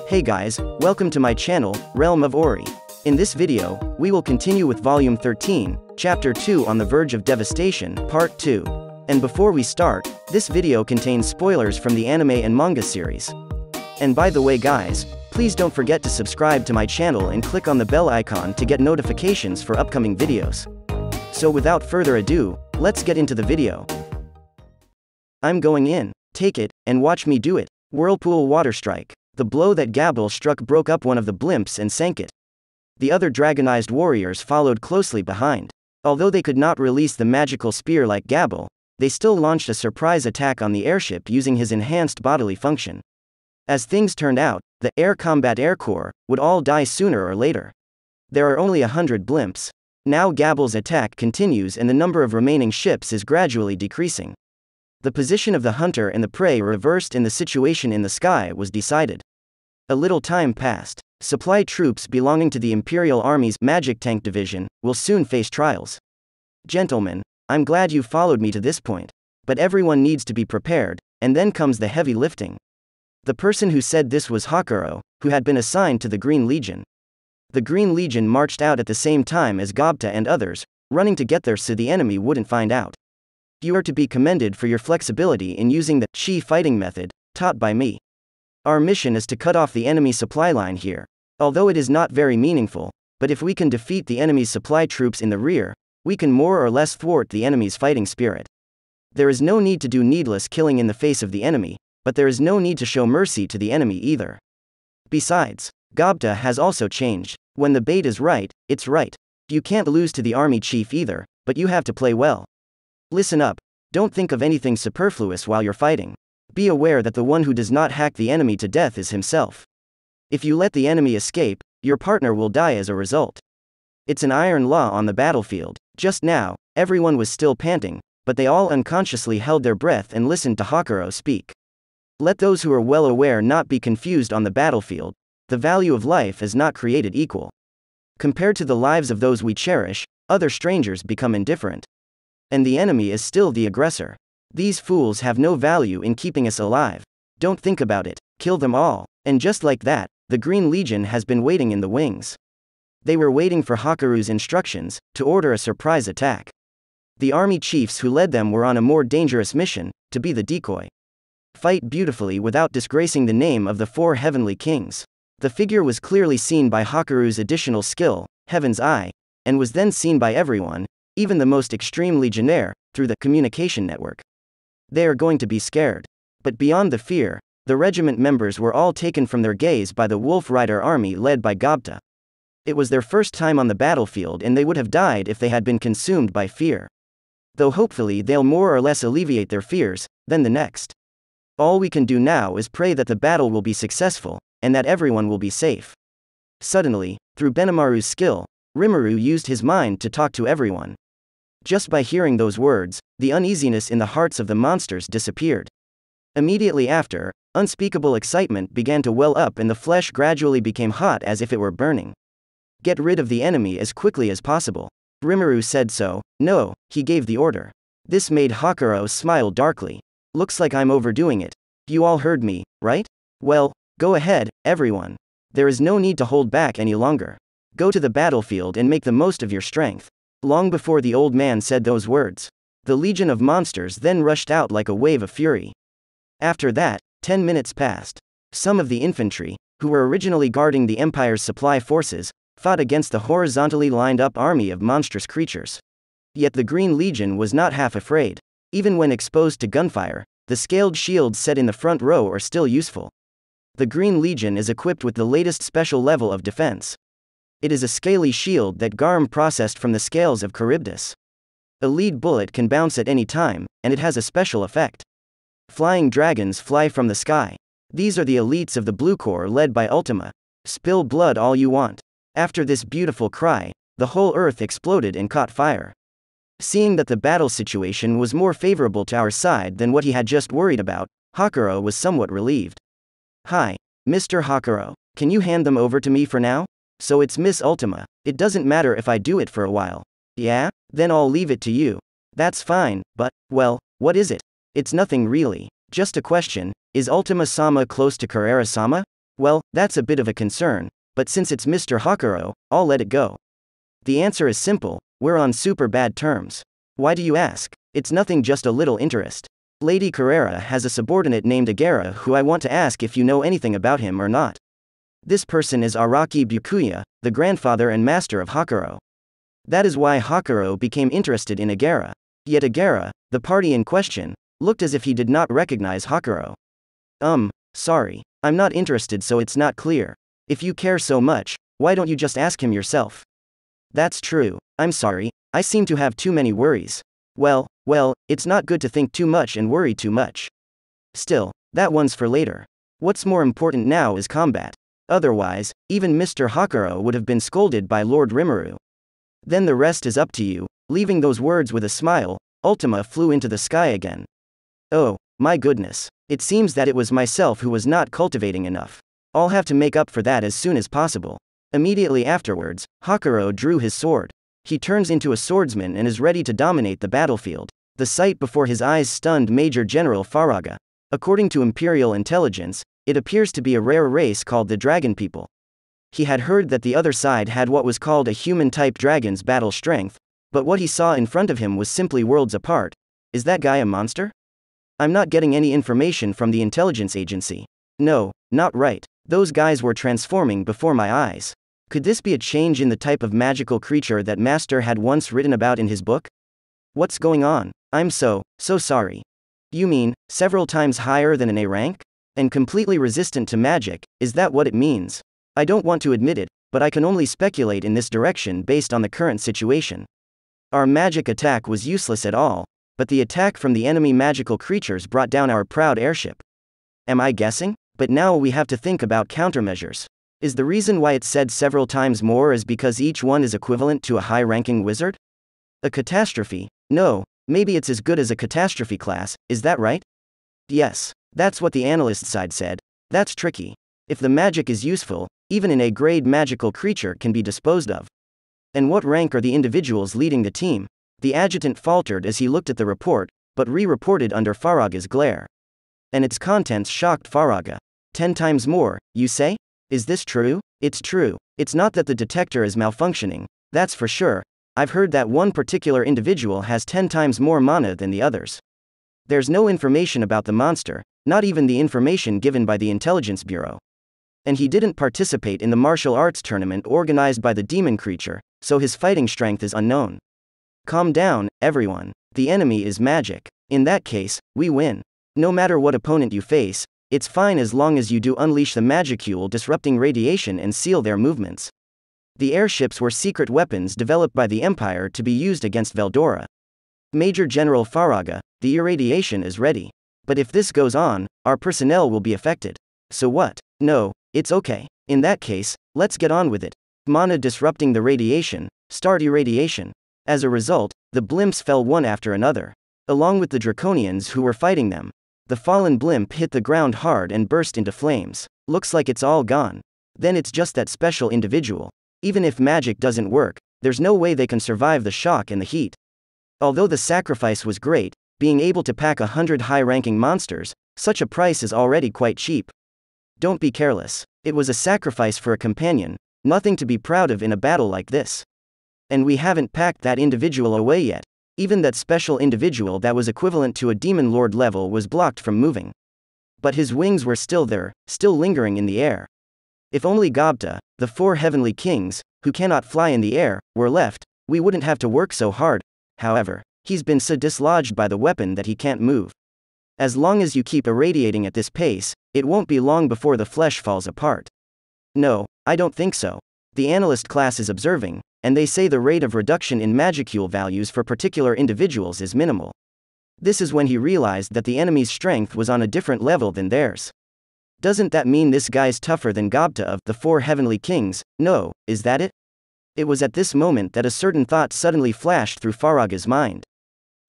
Hey guys, welcome to my channel, Realm of Ori. In this video, we will continue with Volume 13, Chapter 2 on the Verge of Devastation, Part 2. And before we start, this video contains spoilers from the anime and manga series. And by the way guys, please don't forget to subscribe to my channel and click on the bell icon to get notifications for upcoming videos. So without further ado, let's get into the video. I'm going in, take it, and watch me do it. Whirlpool Water Strike. The blow that Gabiru struck broke up one of the blimps and sank it. The other dragonized warriors followed closely behind. Although they could not release the magical spear like Gabiru, they still launched a surprise attack on the airship using his enhanced bodily function. As things turned out, the Air Combat Air Corps would all die sooner or later. There are only 100 blimps. Now Gabiru's attack continues and the number of remaining ships is gradually decreasing. The position of the hunter and the prey reversed and the situation in the sky was decided. A little time passed. Supply troops belonging to the Imperial Army's Magic Tank Division will soon face trials. Gentlemen, I'm glad you followed me to this point. But everyone needs to be prepared, and then comes the heavy lifting. The person who said this was Hakuro, who had been assigned to the Green Legion. The Green Legion marched out at the same time as Gobta and others, running to get there so the enemy wouldn't find out. You are to be commended for your flexibility in using the chi fighting method, taught by me. Our mission is to cut off the enemy supply line here. Although it is not very meaningful, but if we can defeat the enemy's supply troops in the rear, we can more or less thwart the enemy's fighting spirit. There is no need to do needless killing in the face of the enemy, but there is no need to show mercy to the enemy either. Besides, Gobta has also changed. When the bait is right, it's right. You can't lose to the army chief either, but you have to play well. Listen up, don't think of anything superfluous while you're fighting. Be aware that the one who does not hack the enemy to death is himself. If you let the enemy escape, your partner will die as a result. It's an iron law on the battlefield. Just now, everyone was still panting, but they all unconsciously held their breath and listened to Hakuro speak. Let those who are well aware not be confused on the battlefield. The value of life is not created equal. Compared to the lives of those we cherish, other strangers become indifferent. And the enemy is still the aggressor. These fools have no value in keeping us alive. Don't think about it, kill them all. And just like that, the Green Legion has been waiting in the wings. They were waiting for Hakuru's instructions, to order a surprise attack. The army chiefs who led them were on a more dangerous mission, to be the decoy. Fight beautifully without disgracing the name of the 4 heavenly kings. The figure was clearly seen by Hakuru's additional skill, Heaven's Eye, and was then seen by everyone, even the most extreme legionnaire, through the communication network. They are going to be scared. But beyond the fear, the regiment members were all taken from their gaze by the Wolf Rider army led by Gobta. It was their first time on the battlefield and they would have died if they had been consumed by fear. Though hopefully they'll more or less alleviate their fears, then the next. All we can do now is pray that the battle will be successful, and that everyone will be safe. Suddenly, through Benimaru's skill, Rimuru used his mind to talk to everyone. Just by hearing those words, the uneasiness in the hearts of the monsters disappeared. Immediately after, unspeakable excitement began to well up and the flesh gradually became hot as if it were burning. Get rid of the enemy as quickly as possible. Rimuru said so. No, he gave the order. This made Hakuro smile darkly. Looks like I'm overdoing it. You all heard me, right? Well, go ahead, everyone. There is no need to hold back any longer. Go to the battlefield and make the most of your strength. Long before the old man said those words, the legion of monsters then rushed out like a wave of fury. After that, 10 minutes passed. Some of the infantry, who were originally guarding the Empire's supply forces, fought against the horizontally lined up army of monstrous creatures. Yet the Green Legion was not half afraid. Even when exposed to gunfire, the scaled shields set in the front row are still useful. The Green Legion is equipped with the latest special level of defense. It is a scaly shield that Garm processed from the scales of Charybdis. A lead bullet can bounce at any time, and it has a special effect. Flying dragons fly from the sky. These are the elites of the Blue Corps led by Ultima. Spill blood all you want. After this beautiful cry, the whole earth exploded and caught fire. Seeing that the battle situation was more favorable to our side than what he had just worried about, Hakuro was somewhat relieved. Hi, Mr. Hakuro, can you hand them over to me for now? So it's Miss Ultima. It doesn't matter if I do it for a while. Yeah? Then I'll leave it to you. That's fine, but, well, what is it? It's nothing really. Just a question, is Ultima-sama close to Carrera-sama? Well, that's a bit of a concern, but since it's Mr. Hakuro, I'll let it go. The answer is simple, we're on super bad terms. Why do you ask? It's nothing, just a little interest. Lady Carrera has a subordinate named Agera who I want to ask if you know anything about him or not. This person is Araki Byakuya, the grandfather and master of Hakuro. That is why Hakuro became interested in Agera. Yet Agera, the party in question, looked as if he did not recognize Hakuro. Sorry. I'm not interested, so it's not clear. If you care so much, why don't you just ask him yourself? That's true. I'm sorry, I seem to have too many worries. Well, it's not good to think too much and worry too much. Still, that one's for later. What's more important now is combat. Otherwise, even Mr. Hakuro would have been scolded by Lord Rimuru. Then the rest is up to you. Leaving those words with a smile, Ultima flew into the sky again. Oh, my goodness. It seems that it was myself who was not cultivating enough. I'll have to make up for that as soon as possible. Immediately afterwards, Hakuro drew his sword. He turns into a swordsman and is ready to dominate the battlefield. The sight before his eyes stunned Major General Faraga. According to Imperial intelligence, it appears to be a rare race called the Dragon People. He had heard that the other side had what was called a human-type dragon's battle strength, but what he saw in front of him was simply worlds apart. Is that guy a monster? I'm not getting any information from the intelligence agency. No, not right. Those guys were transforming before my eyes. Could this be a change in the type of magical creature that Master had once written about in his book? What's going on? I'm so sorry. You mean, several times higher than an A rank? And completely resistant to magic, is that what it means? I don't want to admit it, but I can only speculate in this direction based on the current situation. Our magic attack was useless at all, but the attack from the enemy magical creatures brought down our proud airship. Am I guessing? But now we have to think about countermeasures. Is the reason why it's said several times more is because each one is equivalent to a high-ranking wizard? A catastrophe? No, maybe it's as good as a catastrophe class, is that right? Yes, that's what the analyst side said. That's tricky. If the magic is useful, even an A-grade magical creature can be disposed of. And what rank are the individuals leading the team? The adjutant faltered as he looked at the report, but re-reported under Faraga's glare. And its contents shocked Faraga. 10 times more, you say? Is this true? It's true. It's not that the detector is malfunctioning, that's for sure. I've heard that one particular individual has 10 times more mana than the others. There's no information about the monster, not even the information given by the Intelligence Bureau. And he didn't participate in the martial arts tournament organized by the demon creature, so his fighting strength is unknown. Calm down, everyone. The enemy is magic. In that case, we win. No matter what opponent you face, it's fine as long as you do unleash the magicule disrupting radiation and seal their movements. The airships were secret weapons developed by the Empire to be used against Veldora. Major General Faraga, the irradiation is ready. But if this goes on, our personnel will be affected. So what? No, it's okay. In that case, let's get on with it. Mana disrupting the radiation, start irradiation. As a result, the blimps fell one after another, along with the draconians who were fighting them. The fallen blimp hit the ground hard and burst into flames. Looks like it's all gone. Then it's just that special individual. Even if magic doesn't work, there's no way they can survive the shock and the heat. Although the sacrifice was great, being able to pack 100 high-ranking monsters, such a price is already quite cheap. Don't be careless. It was a sacrifice for a companion, nothing to be proud of in a battle like this. And we haven't packed that individual away yet. Even that special individual that was equivalent to a demon lord level was blocked from moving. But his wings were still there, still lingering in the air. If only Gobta, the 4 heavenly kings, who cannot fly in the air, were left, we wouldn't have to work so hard. However, he's been so dislodged by the weapon that he can't move. As long as you keep irradiating at this pace, it won't be long before the flesh falls apart. No, I don't think so. The analyst class is observing, and they say the rate of reduction in magicule values for particular individuals is minimal. This is when he realized that the enemy's strength was on a different level than theirs. Doesn't that mean this guy's tougher than Gobta of the 4 heavenly kings? No, is that it? It was at this moment that a certain thought suddenly flashed through Faraga's mind.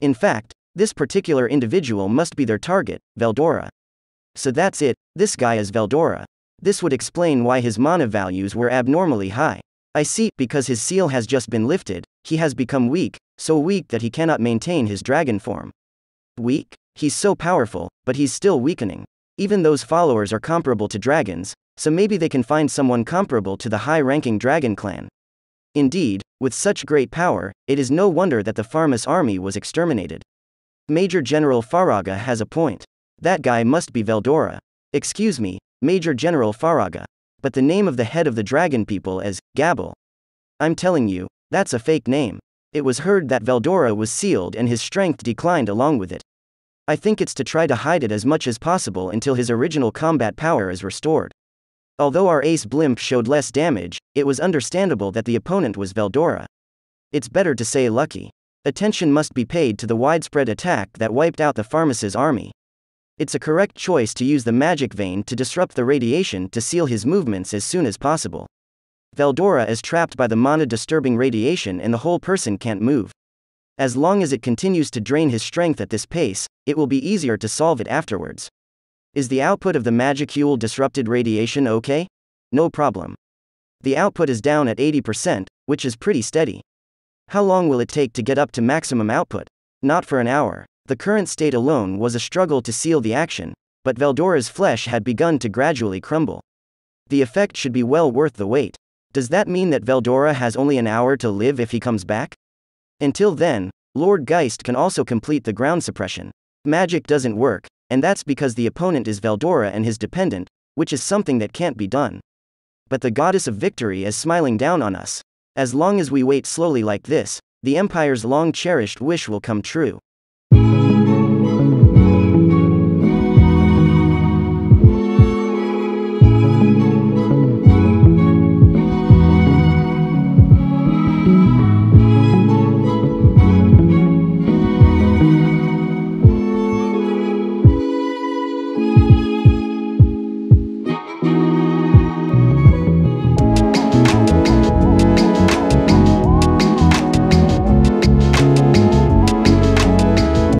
In fact, this particular individual must be their target, Veldora. So that's it, this guy is Veldora. This would explain why his mana values were abnormally high. I see, because his seal has just been lifted, he has become weak, so weak that he cannot maintain his dragon form. Weak? He's so powerful, but he's still weakening. Even those followers are comparable to dragons, so maybe they can find someone comparable to the high-ranking dragon clan. Indeed, with such great power, it is no wonder that the Pharmus army was exterminated. Major General Faraga has a point. That guy must be Veldora. Excuse me, Major General Faraga. But the name of the head of the dragon people is Gabiru. I'm telling you, that's a fake name. It was heard that Veldora was sealed and his strength declined along with it. I think it's to try to hide it as much as possible until his original combat power is restored. Although our ace blimp showed less damage, it was understandable that the opponent was Veldora. It's better to say lucky. Attention must be paid to the widespread attack that wiped out the Pharmus's army. It's a correct choice to use the magic vein to disrupt the radiation to seal his movements as soon as possible. Veldora is trapped by the mana-disturbing radiation and the whole person can't move. As long as it continues to drain his strength at this pace, it will be easier to solve it afterwards. Is the output of the magicule disrupted radiation okay? No problem. The output is down at 80%, which is pretty steady. How long will it take to get up to maximum output? Not for an hour. The current state alone was a struggle to seal the action, but Veldora's flesh had begun to gradually crumble. The effect should be well worth the wait. Does that mean that Veldora has only an hour to live if he comes back? Until then, Lord Geist can also complete the ground suppression. Magic doesn't work, and that's because the opponent is Veldora and his dependent, which is something that can't be done. But the goddess of victory is smiling down on us. As long as we wait slowly like this, the Empire's long-cherished wish will come true.